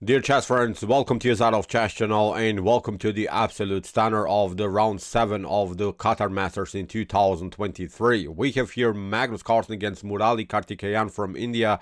Dear chess friends, welcome to your of Chess channel and welcome to the absolute stunner of the round 7 of the Qatar Masters in 2023. We have here Magnus Carlsen against Murali Karthikeyan from India.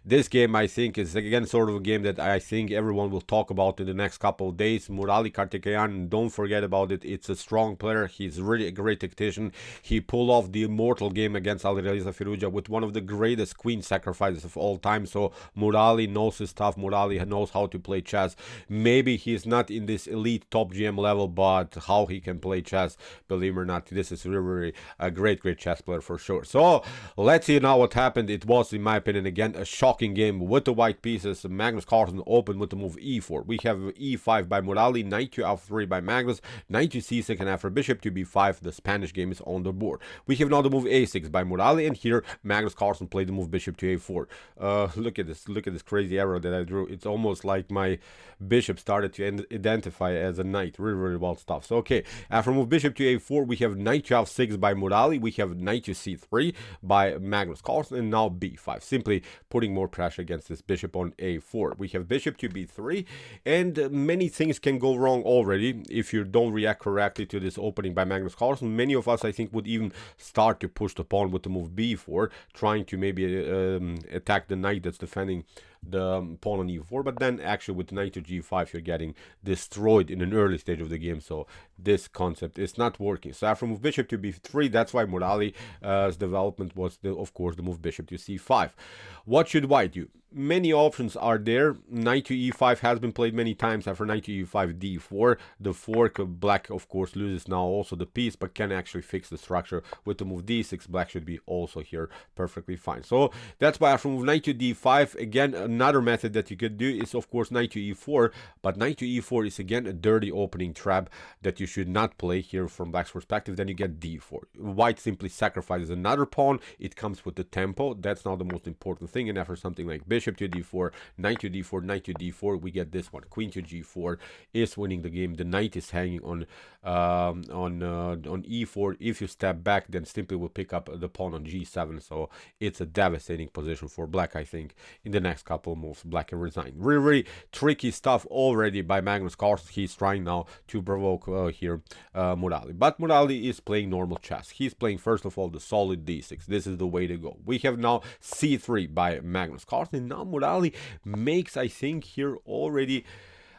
This game I think is again sort of a game that I think everyone will talk about in the next couple of days. Murali Karthikeyan, don't forget about it, it's a strong player, he's really a great tactician. He pulled off the immortal game against Alireza Firouzja with one of the greatest queen sacrifices of all time, so Murali knows his stuff, Murali knows how to play chess. Maybe he's not in this elite top GM level, but how he can play chess, believe it or not, this is really a great chess player for sure. So let's see now what happened. It was, in my opinion, again a shocking game with the white pieces. Magnus Carlsen opened with the move e4. We have e5 by Murali, knight to f3 by Magnus, knight to c6, and after bishop to b5 the Spanish game is on the board. We have now the move a6 by Murali, and here Magnus Carlsen played the move bishop to a4. Look at this crazy arrow that I drew. It's almost like my bishop started to identify as a knight. Really well stuff. So okay, after move bishop to a4 we have knight to f6 by Murali, we have knight to c3 by Magnus Carlsen, and now b5, simply putting more pressure against this bishop on a4. We have bishop to b3, and many things can go wrong already if you don't react correctly to this opening by Magnus Carlsen. Many of us, I think, would even start to push the pawn with the move b4, trying to maybe attack the knight that's defending the pawn on e4, but then actually with knight to g5 you're getting destroyed in an early stage of the game, so this concept is not working. So after move bishop to b3, that's why Murali's development was of course the move bishop to c5. What should white do? Many options are there. Knight to e5 has been played many times. After knight to e5 d4, the fork of black of course loses now also the piece, but can actually fix the structure with the move d6. Black should be also here perfectly fine. So that's why after move knight to d5, again another method that you could do is of course knight to e4, but knight to e4 is again a dirty opening trap that you should not play here from black's perspective. Then you get d4. White simply sacrifices another pawn. It comes with the tempo. That's now the most important thing. And after something like bishop to d4, knight to d4, knight to d4, we get this one. Queen to g4 is winning the game. The knight is hanging on e4. If you step back, then simply will pick up the pawn on g7. So it's a devastating position for black. I think in the next couple of moves black can resign. Really tricky stuff already by Magnus Carlsen. He's trying now to provoke here Murali, but Murali is playing normal chess. He's playing first of all the solid d6. This is the way to go. We have now c3 by Magnus Carlsen. Now Murali makes, I think, here already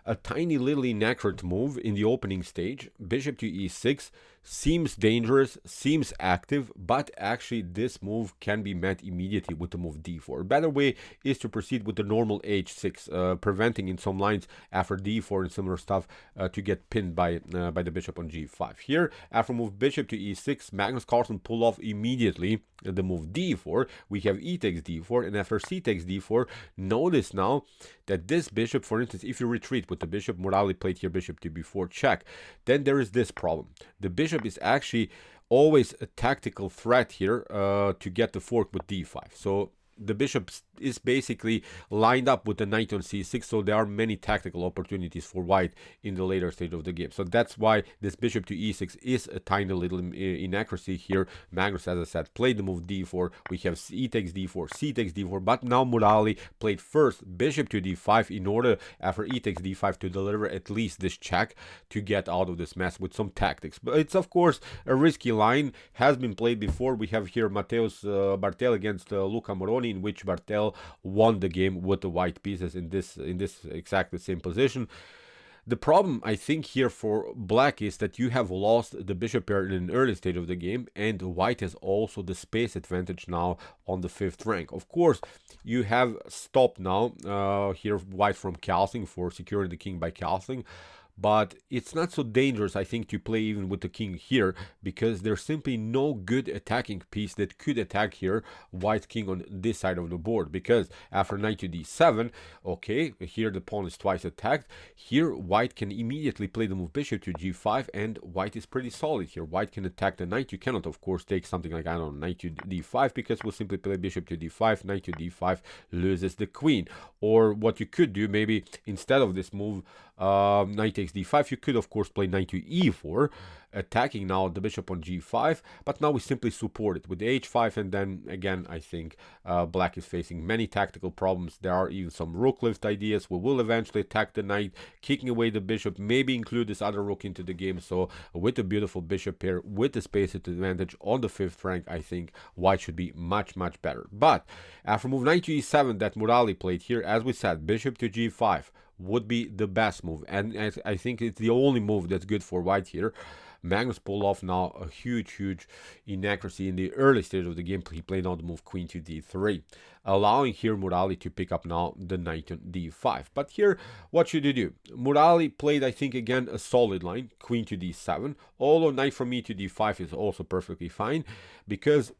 a tiny little inaccurate move in the opening stage. Bishop to e6 seems dangerous, seems active, but actually this move can be met immediately with the move d4. A better way is to proceed with the normal h6, preventing in some lines after d4 and similar stuff to get pinned by the bishop on g5. Here, after move bishop to e6, Magnus Carlsen pull off immediately the move d4. We have e takes d4, and after c takes d4, notice now that this bishop, for instance, if you retreat with the bishop, Murali played here bishop to b4 check, then there is this problem. The bishop is actually always a tactical threat here to get the fork with d5. So the bishop is basically lined up with the knight on c6, so there are many tactical opportunities for white in the later stage of the game. So that's why this bishop to e6 is a tiny little inaccuracy here. Magnus, as I said, played the move d4. We have e takes d4, c takes d4, but now Murali played first bishop to d5 in order, after e takes d5, to deliver at least this check to get out of this mess with some tactics. But it's of course a risky line, has been played before. We have here Mateusz Bartel against Luca Moroni, in which Bartel won the game with the white pieces in this exactly same position. The problem, I think, here for black is that you have lost the bishop pair in an early stage of the game, and white has also the space advantage now on the 5th rank. Of course, you have stopped now here white from castling for securing the king by castling, but it's not so dangerous, I think, to play even with the king here, because there's simply no good attacking piece that could attack here white king on this side of the board, because after knight to d7, okay, here the pawn is twice attacked. Here white can immediately play the move bishop to g5, and white is pretty solid here. White can attack the knight. You cannot, of course, take something like, I don't know, knight to d5, because we'll simply play bishop to d5, knight to d5 loses the queen. Or what you could do, maybe instead of this move, knight takes takes d5. You could of course play knight to e4, attacking now the bishop on g5, but now we simply support it with h5, and then again I think black is facing many tactical problems. There are even some rook lift ideas. We will eventually attack the knight, kicking away the bishop, maybe include this other rook into the game. So with a beautiful bishop pair, with the space advantage on the 5th rank, I think white should be much better. But after move knight to e7 that Murali played here, as we said, bishop to g5 would be the best move, and I think it's the only move that's good for white here. Magnus pulled off now a huge inaccuracy in the early stage of the game. He played on the move queen to d3, allowing here Murali to pick up now the knight on d5. But here, what should you do? Murali played, I think, again a solid line, queen to d7, although knight from e to d5 is also perfectly fine, because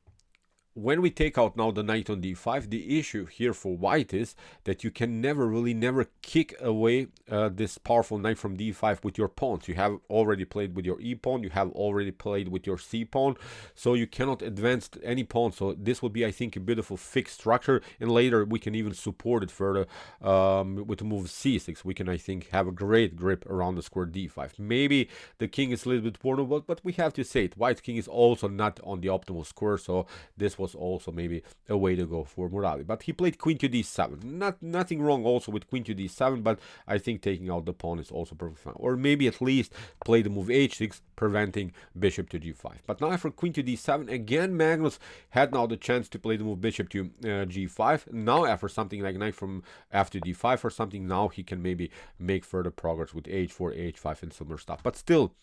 when we take out now the knight on d5, the issue here for white is that you can never kick away this powerful knight from d5 with your pawns. You have already played with your e pawn, you have already played with your c pawn, so you cannot advance any pawn. So this will be, I think, a beautiful fixed structure, and later we can even support it further with the move c6. We can, I think, have a great grip around the square d5. Maybe the king is a little bit vulnerable, but we have to say it, white king is also not on the optimal square, so this was also maybe a way to go for Murali. But he played queen to d7. Nothing wrong also with queen to d7, but I think taking out the pawn is also perfectly fine. Or maybe at least play the move h6, preventing bishop to g5. But now after queen to d7, again Magnus had now the chance to play the move bishop to g5. Now after something like knight from after d5 or something, now he can maybe make further progress with h4, h5 and similar stuff. But still,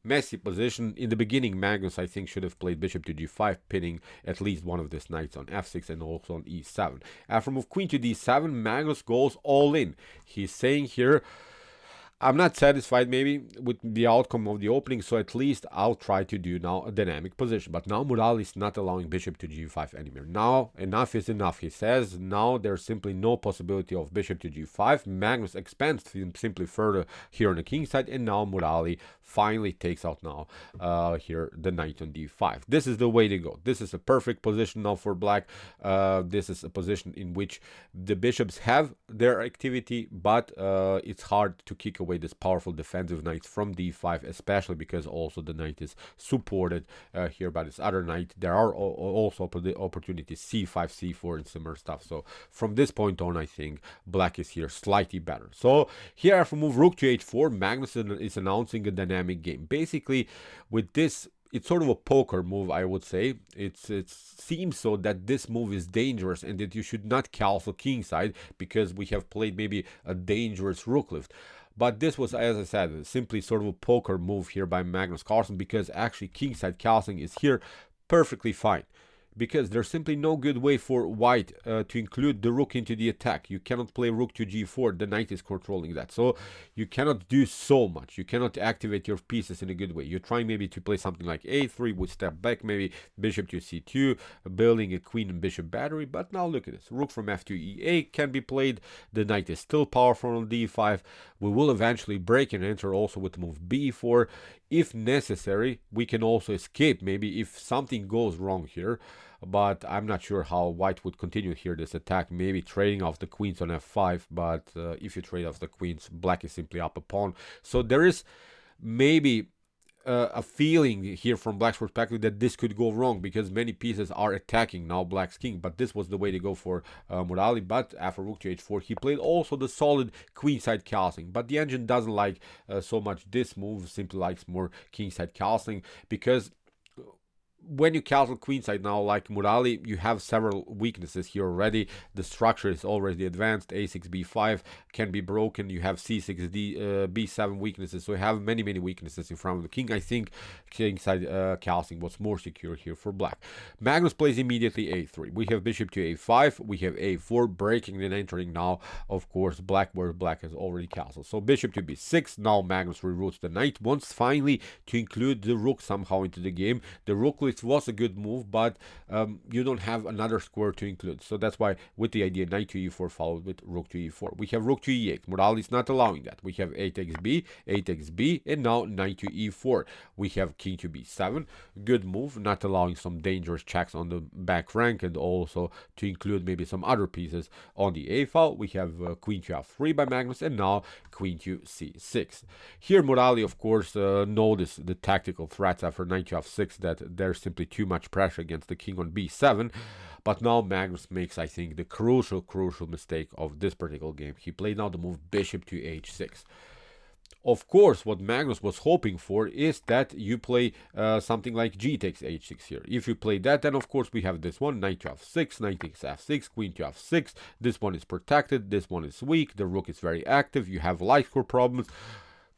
messy position. In the beginning, Magnus, I think, should have played bishop to g5, pinning at least one of these knights on f6 and also on e7. After move queen to d7, Magnus goes all in. He's saying here, I'm not satisfied maybe with the outcome of the opening, so at least I'll try to do now a dynamic position. But now Murali is not allowing bishop to g5 anymore. Now enough is enough, he says. Now there's simply no possibility of bishop to g5. Magnus expands simply further here on the king side, and now Murali finally takes out now here the knight on d5. This is the way to go. This is a perfect position now for black. This is a position in which the bishops have their activity, but it's hard to kick away this powerful defensive knight from d5, especially because also the knight is supported here by this other knight. There are also opportunities c5, c4 and similar stuff. So from this point on, I think black is here slightly better. So here after move rook to h4, Magnus is announcing a dynamic game. Basically with this, it's sort of a poker move, I would say. It seems so that this move is dangerous and that you should not castle kingside because we have played maybe a dangerous rook lift. But this was, as I said, simply sort of a poker move here by Magnus Carlsen, because actually kingside castling is here perfectly fine. Because there's simply no good way for white to include the rook into the attack. You cannot play rook to g4, the knight is controlling that. So you cannot do so much. You cannot activate your pieces in a good way. You're trying maybe to play something like a3 with step back, maybe bishop to c2, building a queen and bishop battery. But now look at this. Rook from f2 e8 can be played. The knight is still powerful on d5. We will eventually break and enter also with the move b4. If necessary, we can also escape maybe if something goes wrong here. But I'm not sure how white would continue here this attack, maybe trading off the queens on f5, but if you trade off the queens, black is simply up a pawn. So there is maybe a feeling here from black's perspective that this could go wrong, because many pieces are attacking now black's king. But this was the way to go for Murali. But after rook to h4, he played also the solid queenside castling. But the engine doesn't like so much this move, simply likes more kingside castling, because when you castle queenside now like Murali, you have several weaknesses here already. The structure is already advanced. a6 b5 can be broken. You have c6 b7 weaknesses, so you have many weaknesses in front of the king. I think kingside castling was more secure here for black. Magnus plays immediately a3. We have bishop to a5. We have a4 breaking and entering now, of course, black, where black has already castled. So bishop to b6. Now Magnus reroutes the knight, wants finally to include the rook somehow into the game. The rook it was a good move, but you don't have another square to include. So that's why with the idea knight to e4 followed with rook to e4. We have rook to e8. Murali is not allowing that. We have 8xb, and now knight to e4. We have king to b7. Good move, not allowing some dangerous checks on the back rank, and also to include maybe some other pieces on the a file. We have queen to f3 by Magnus, and now queen to c6. Here Murali, of course, noticed the tactical threats after knight to f6 that there's simply too much pressure against the king on b7. But now Magnus makes, I think, the crucial mistake of this particular game. He played now the move bishop to h6. Of course, what Magnus was hoping for is that you play something like g takes h6 here. If you play that, then of course we have this one, knight to f6, knight takes f6, queen to f6. This one is protected, this one is weak, the rook is very active, you have light score problems.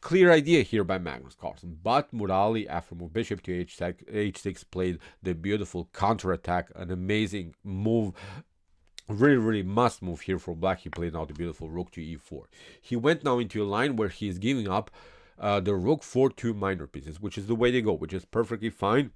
Clear idea here by Magnus Carlsen, but Murali, after move bishop to h6, played the beautiful counterattack, an amazing move. Really must move here for black. He played now the beautiful rook to e4. He went now into a line where he is giving up the rook for two minor pieces, which is the way to go, which is perfectly fine.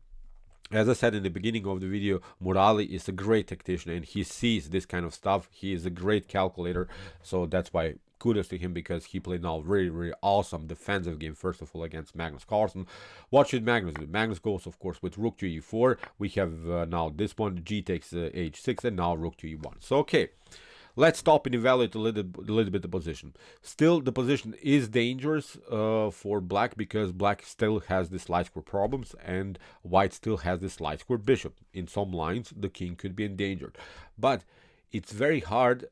As I said in the beginning of the video, Murali is a great tactician and he sees this kind of stuff. He is a great calculator, so that's why kudos to him, because he played now really awesome defensive game, first of all, against Magnus Carlsen. What should Magnus do? Magnus goes, of course, with rook to e4. We have now this one, g takes h6, and now rook to e1. So, okay, let's stop and evaluate a little bit the position. Still, the position is dangerous for black, because black still has this light square problems, and white still has this light square bishop. In some lines, the king could be endangered. But it's very hard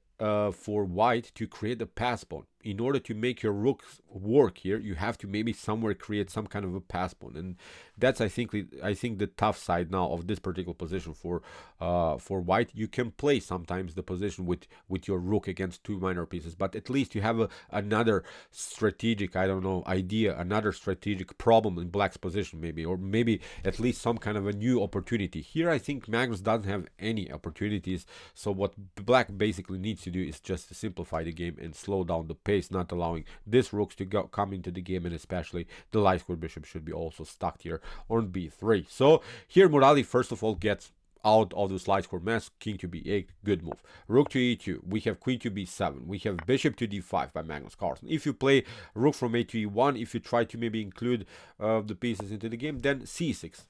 for white to create a pass pawn. In order to make your rooks work here, you have to maybe somewhere create some kind of a pass pawn, and that's I think the tough side now of this particular position for white. You can play sometimes the position with your rook against two minor pieces, but at least you have another strategic, I don't know, idea, another strategic problem in black's position maybe, or maybe at least some kind of a new opportunity. Here I think Magnus doesn't have any opportunities, so what black basically needs to do is just to simplify the game and slow down the pace, not allowing these rooks to come into the game, and especially the light square bishop should be also stuck here on b3. So here Murali first of all gets out of this light square mess. King to b8, good move. Rook to e2, we have queen to b7, we have bishop to d5 by Magnus Carlsen. If you play rook from a to e1, if you try to maybe include the pieces into the game, then c6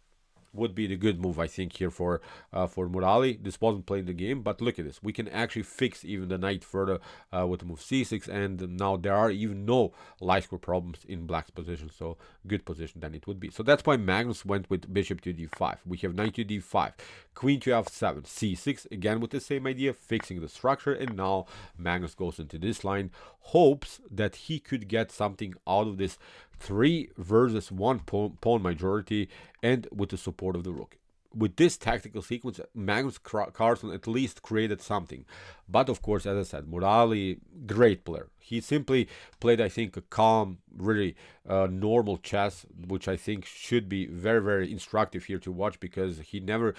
would be the good move, I think, here for Murali. This wasn't playing the game, but look at this. We can actually fix even the knight further with the move c6, and now there are even no light square problems in black's position, so good position then it would be. So that's why Magnus went with bishop to d5. We have knight to d5, queen to f7, c6, again with the same idea, fixing the structure, and now Magnus goes into this line, hopes that he could get something out of this 3 versus 1 pawn majority, and with the support of the rook. With this tactical sequence, Magnus Carlsen at least created something. But of course, as I said, Murali, great player. He simply played, I think, a calm, really normal chess, which I think should be very instructive here to watch, because he never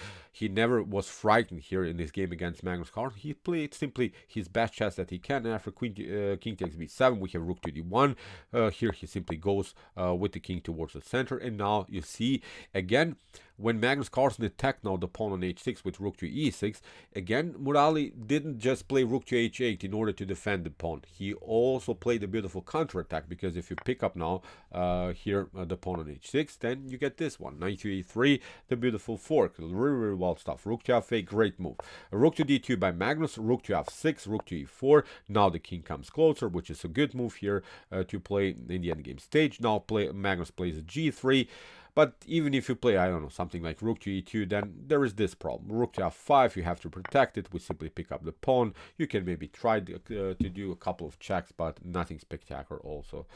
was frightened here in this game against Magnus Carlsen. He played simply his best chess that he can. And after king takes b7, we have rook to d1. Here he simply goes with the king towards the center, and now you see again, when Magnus Carlsen attacked now the pawn on h6 with rook to e6, again Murali didn't just play rook to h8 in order to defend the pawn. He also played a beautiful counterattack, because if you pick up now here the pawn on h6, then you get this one, knight to e3, the beautiful fork, really well stuff. Rook to f8, great move. Rook to d2 by Magnus, rook to f6, rook to e4. Now the king comes closer, which is a good move here to play in the endgame stage. Now Magnus plays g3. But even if you play, I don't know, something like rook to e2, then there is this problem. Rook to f5, you have to protect it. We simply pick up the pawn. You can maybe try to do a couple of checks, but nothing spectacular also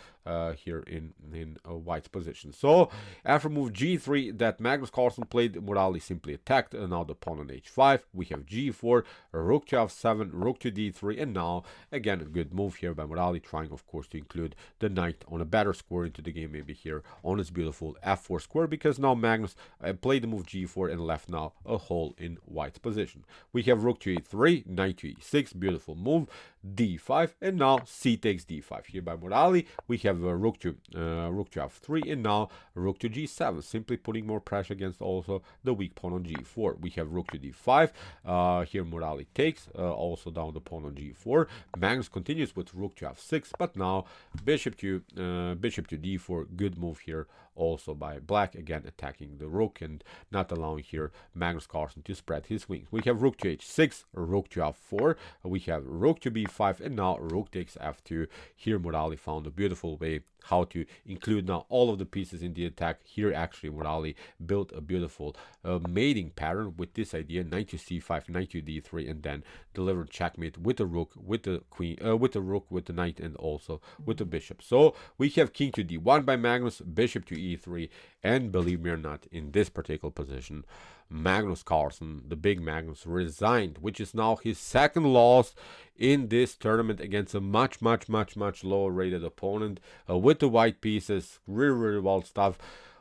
here in white's position. So after move g3 that Magnus Carlsen played, Murali simply attacked. And now the pawn on h5. We have g4, rook to f7, rook to d3. And now, again, a good move here by Murali, trying, of course, to include the knight on a better square into the game, maybe here on his beautiful f4 square, because now Magnus played the move g4 and left now a hole in white's position. We have rook to e3, knight to e6, beautiful move, d5, and now c takes d5. Here by Morali, we have rook to f3, and now rook to g7, simply putting more pressure against also the weak pawn on g4. We have rook to d5. Here Morali takes, also down the pawn on g4. Magnus continues with rook to f6, but now bishop to d4. Good move here also by black, again attacking the rook and not allowing here Magnus Carlsen to spread his wings. We have rook to h6, rook to f4, we have rook to b5, and now rook takes f2. Here Morali found a beautiful way how to include now all of the pieces in the attack. Here actually Morali built a beautiful mating pattern with this idea: knight to c5, knight to d3, and then delivered checkmate with the rook, with the queen, with the rook, with the knight, and also with the bishop. So we have king to d1 by Magnus, bishop to e3, and believe me or not, in this particular position, Magnus Carlsen, the big Magnus, resigned, which is now his second loss in this tournament against a much lower rated opponent with the white pieces. Really well stuff.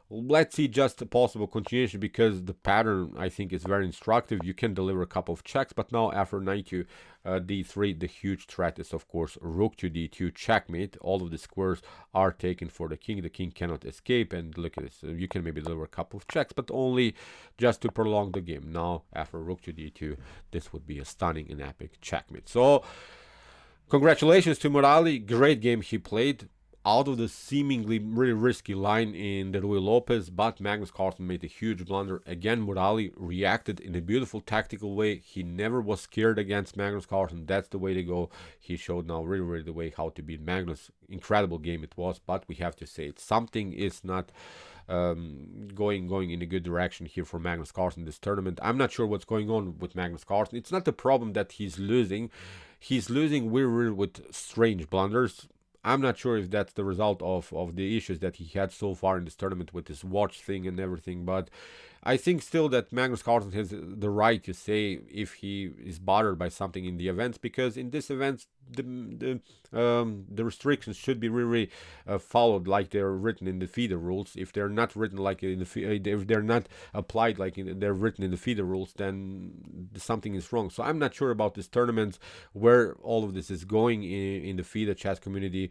Let's see just a possible continuation, because the pattern I think is very instructive. You can deliver a couple of checks, but now after knight to d3, the huge threat is of course rook to d2, checkmate. All of the squares are taken for the king cannot escape, and look at this, you can maybe deliver a couple of checks, but only just to prolong the game. Now after rook to d2, this would be a stunning and epic checkmate. So congratulations to Morali, great game he played out of the seemingly really risky line in the Ruy Lopez, but Magnus Carlsen made a huge blunder. Again, Morali reacted in a beautiful tactical way. He never was scared against Magnus Carlsen. That's the way to go. He showed now really the way how to beat Magnus. Incredible game it was, but we have to say it. Something is not going in a good direction here for Magnus Carlsen this tournament. I'm not sure what's going on with Magnus Carlsen. It's not the problem that he's losing. He's losing really with strange blunders. I'm not sure if that's the result of the issues that he had so far in this tournament with his watch thing and everything, but I think still that Magnus Carlsen has the right to say if he is bothered by something in the events, because in this event the restrictions should be really followed like they're written in the FIDE rules. If they're not written like in the if they're not applied like they're written in the FIDE rules, then something is wrong. So I'm not sure about this tournament where all of this is going in the FIDE chess community,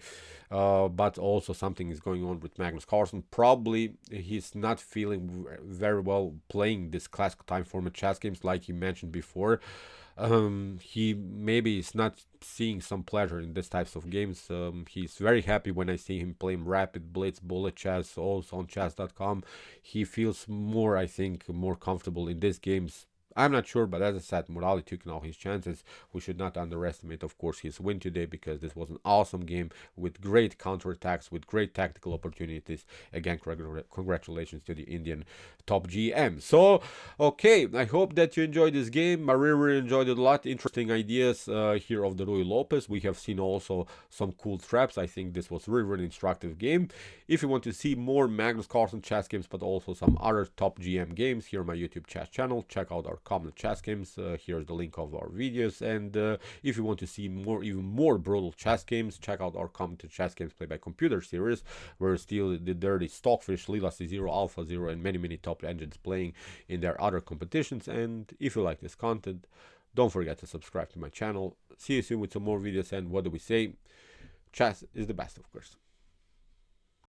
but also something is going on with Magnus Carlsen. Probably he's not feeling very well playing this classical time format chess games like he mentioned before. He maybe is not seeing some pleasure in these types of games. He's very happy when I see him playing rapid blitz bullet chess also on chess.com. He feels more, I think, more comfortable in these games. I'm not sure, but as I said, Morali took now his chances. We should not underestimate, of course, his win today, because this was an awesome game with great counterattacks, with great tactical opportunities. Again, congratulations to the Indian top GM. So, okay, I hope that you enjoyed this game. I really enjoyed it a lot. Interesting ideas here of the Ruy Lopez. We have seen also some cool traps. I think this was really instructive game. If you want to see more Magnus Carlsen chess games, but also some other top GM games, here on my YouTube chess channel, check out our common chess games. Here's the link of our videos, and if you want to see even more brutal chess games, check out our common chess games played by computer series, where still the dirty Stockfish, Lila C0, Alpha 0, and many top engines playing in their other competitions. And if you like this content, don't forget to subscribe to my channel. See you soon with some more videos, and what do we say? Chess is the best, of course.